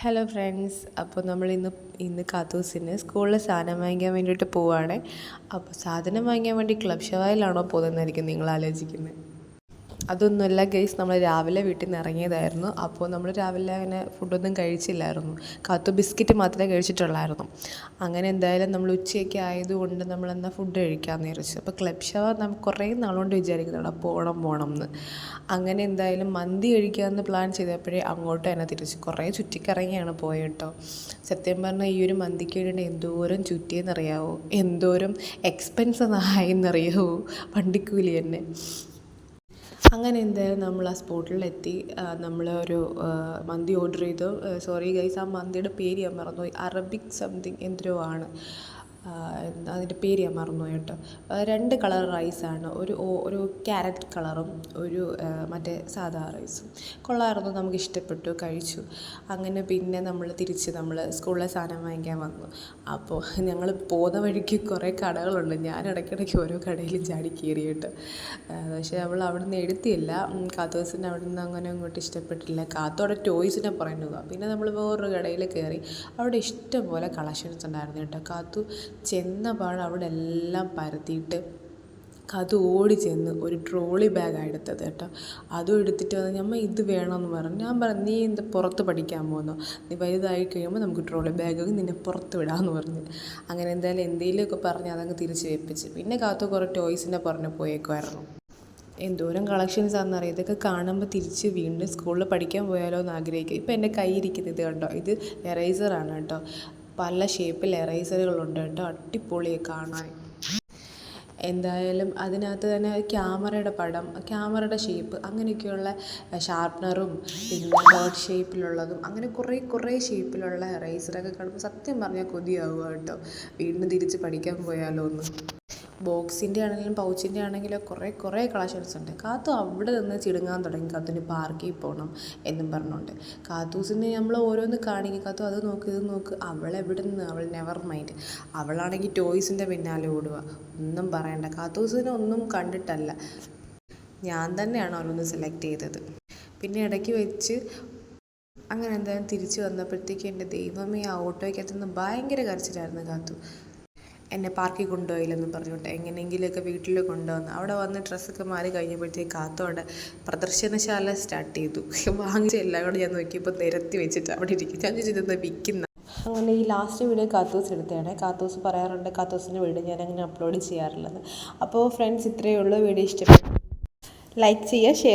Hello friends, അപ്പോൾ നമ്മൾ ഇന്ന് കാത്തൂസിന് സ്കൂളിൽ സാധനം വാങ്ങിക്കാൻ വേണ്ടിയിട്ട് പോവുകയാണ്. അപ്പോൾ സാധനം വാങ്ങിക്കാൻ വേണ്ടി ക്ലബ് ഷവായിലാണോ പോകുന്നതായിരിക്കും നിങ്ങൾ ആലോചിക്കുന്നത്. അതൊന്നുമല്ല ഗൈസ്, നമ്മൾ രാവിലെ വീട്ടിൽ നിന്ന് ഇറങ്ങിയതായിരുന്നു. അപ്പോൾ നമ്മൾ രാവിലെ അങ്ങനെ ഫുഡൊന്നും കഴിച്ചില്ലായിരുന്നു. കാത്തു ബിസ്ക്കറ്റ് മാത്രമേ കഴിച്ചിട്ടുള്ളായിരുന്നു. അങ്ങനെ എന്തായാലും നമ്മൾ ഉച്ചയൊക്കെ ആയതുകൊണ്ട് നമ്മളെന്നാൽ ഫുഡ് കഴിക്കാമെന്ന് വിചാരിച്ചു. അപ്പോൾ ക്ലബ് ഷവ നമുക്ക് കുറേ നാളുകൊണ്ട് വിചാരിക്കുന്നുണ്ട് പോകണം എന്ന്. അങ്ങനെ എന്തായാലും മന്തി കഴിക്കാമെന്ന് പ്ലാൻ ചെയ്തപ്പോഴേ അങ്ങോട്ട് തന്നെ തിരിച്ചു കുറേ ചുറ്റിക്കറങ്ങിയാണ് പോയത് കേട്ടോ. സത്യം പറഞ്ഞാൽ ഈ ഒരു മന്തിക്ക് വേണ്ടി എന്തോരം ചുറ്റിയെന്നറിയാവോ, എന്തോരം എക്സ്പെൻസ് ആയെന്നറിയാവോ, വണ്ടിക്കൂലി തന്നെ. അങ്ങനെ എന്തായാലും നമ്മൾ ആ സ്പോട്ടിലെത്തി. നമ്മൾ ഒരു മന്തി ഓർഡർ ചെയ്തു. സോറി ഗൈസ്, ആ മന്തിയുടെ പേര് ഞാൻ മറന്നുപോയി. അറബിക് സംതിങ് എന്തോ ആണ് അതിൻ്റെ പേര് ഞാൻ മറന്നുപോയി കേട്ടോ. 2 കളർ റൈസാണ്, ഒരു ക്യാരറ്റ് കളറും ഒരു മറ്റേ സാധാ റൈസും. കൊള്ളായിരുന്നു, നമുക്ക് ഇഷ്ടപ്പെട്ടു, കഴിച്ചു. അങ്ങനെ പിന്നെ നമ്മൾ സ്കൂളിലെ സാധനം വാങ്ങിക്കാൻ വന്നു. അപ്പോൾ ഞങ്ങൾ പോകുന്ന വഴിക്ക് കുറേ കടകളുണ്ട്. ഞാൻ ഇടയ്ക്കിടയ്ക്ക് ഓരോ കടയിൽ ചാടി കയറി കേട്ടോ. പക്ഷേ അവൾ അവിടെ നിന്ന് എടുത്തില്ല. കാത്തോസിന് അവിടെ നിന്ന് അങ്ങനെ അങ്ങോട്ട് ഇഷ്ടപ്പെട്ടില്ല. കാത്തോടെ ടോയ്സിനെ പറയുന്നതാണ്. പിന്നെ നമ്മൾ വേറൊരു കടയിൽ കയറി. അവിടെ ഇഷ്ടംപോലെ കളക്ഷൻസ് ഉണ്ടായിരുന്നു കേട്ടോ. കാത്തു ചെന്ന പാട് അവിടെ എല്ലാം പരത്തിയിട്ട് കാത്തു ഓടി ചെന്ന് ഒരു ട്രോളി ബാഗാണ് എടുത്തത് കേട്ടോ. അതും എടുത്തിട്ട് വന്ന് ഞമ്മ ഇത് വേണമെന്ന് പറഞ്ഞു. ഞാൻ പറഞ്ഞു, നീ എന്ത് പുറത്ത് പഠിക്കാൻ പോകുന്നു, നീ വലുതായി കഴിയുമ്പോൾ നമുക്ക് ട്രോളി ബാഗ് നിന്നെ പുറത്ത് വിടാമെന്ന് പറഞ്ഞു. അങ്ങനെ എന്തായാലും എന്തെങ്കിലുമൊക്കെ പറഞ്ഞ് അതങ്ങ് തിരിച്ച് വെപ്പിച്ച്. പിന്നെ കാത്തു കുറേ ടോയ്സിനെ പറഞ്ഞ് പോയേക്കുമായിരുന്നു. എന്തോരം കളക്ഷൻസ് ആണെന്നറിയാം. ഇതൊക്കെ കാണുമ്പോൾ തിരിച്ച് വീണ്ടും സ്കൂളിൽ പഠിക്കാൻ പോയാലോ എന്ന് ആഗ്രഹിക്കും. ഇപ്പോൾ എൻ്റെ കയ്യിരിക്കുന്നത് ഇത് കണ്ടോ, ഇത് എറൈസറാണ് കേട്ടോ. പല ഷേപ്പിൽ എറൈസറുകളുണ്ട് കേട്ടോ, അടിപൊളിയാണ് കാണാൻ. എന്തായാലും അതിനകത്ത് തന്നെ ക്യാമറയുടെ ഷേപ്പ്, അങ്ങനെയൊക്കെയുള്ള ഷാർപ്നറും പിന്നെ ഹേർട്ട് ഷേപ്പിലുള്ളതും അങ്ങനെ കുറേ ഷേപ്പിലുള്ള എറൈസറൊക്കെ കാണുമ്പോൾ സത്യം പറഞ്ഞാൽ കൊതിയാവുക കേട്ടോ, വീണ്ടും തിരിച്ച് പഠിക്കാൻ പോയാലോ എന്ന്. ബോക്സിൻ്റെ ആണെങ്കിലും പൗച്ചിൻ്റെ ആണെങ്കിലും കുറേ കളക്ഷൻസ് ഉണ്ട്. കാത്തു അവിടെ നിന്ന് ചിടുങ്ങാൻ തുടങ്ങി. കാത്തുവിന് പാർക്കിൽ പോകണം എന്നും പറഞ്ഞുകൊണ്ട്. കാത്തൂസിന് നമ്മൾ ഓരോന്ന് കാണിക്കും. കാത്തു അത് നോക്ക് ഇത് നോക്ക്. അവളെവിടെ നിന്ന്, അവൾ നെവർ മൈൻഡ്. അവളാണെങ്കിൽ ടോയ്സിൻ്റെ പിന്നാലെ ഓടുക, ഒന്നും പറയണ്ട. കാത്തൂസിനെ ഒന്നും കണ്ടിട്ടല്ല, ഞാൻ തന്നെയാണ് അവരൊന്ന് സെലക്ട് ചെയ്തത്. പിന്നെ ഇടയ്ക്ക് വെച്ച് അങ്ങനെ എന്തായാലും തിരിച്ച് വന്നപ്പോഴത്തേക്ക് എൻ്റെ ദൈവമേ, ആ ഓട്ടോയ്ക്കകത്തുനിന്ന് ഭയങ്കര കരച്ചിലായിരുന്നു കാത്തു. എന്നെ പാർക്കിൽ കൊണ്ടുപോയില്ലെന്ന് പറഞ്ഞുകൊണ്ട് എങ്ങനെയെങ്കിലുമൊക്കെ വീട്ടിൽ കൊണ്ടുവന്ന് അവിടെ വന്ന് ഡ്രസ്സൊക്കെ മാറി കഴിഞ്ഞപ്പോഴത്തേക്ക് കാത്തോടെ പ്രദർശനശാല സ്റ്റാർട്ട് ചെയ്തു. വാങ്ങിച്ച എല്ലാം കൂടെ ഞാൻ നോക്കിയപ്പോൾ നിരത്തി വെച്ചിട്ട് അവിടെ ഇരിക്കും. ഞാൻ ചോദിച്ചത് വിൽക്കുന്ന. അങ്ങനെ ഈ ലാസ്റ്റ് വീഡിയോ കാത്തൂസ് എടുത്തതാണ്. കാത്തൂസ് പറയാറുണ്ട് കാത്തൂസിൻ്റെ വീഡിയോ ഞാൻ അങ്ങനെ അപ്ലോഡ് ചെയ്യാറുള്ളത്. അപ്പോൾ ഫ്രണ്ട്സ്, ഇത്രയേ ഉള്ളൂ. വീഡിയോ ഇഷ്ടപ്പെട്ടു ലൈക്ക് ചെയ്യുക, ഷെയർ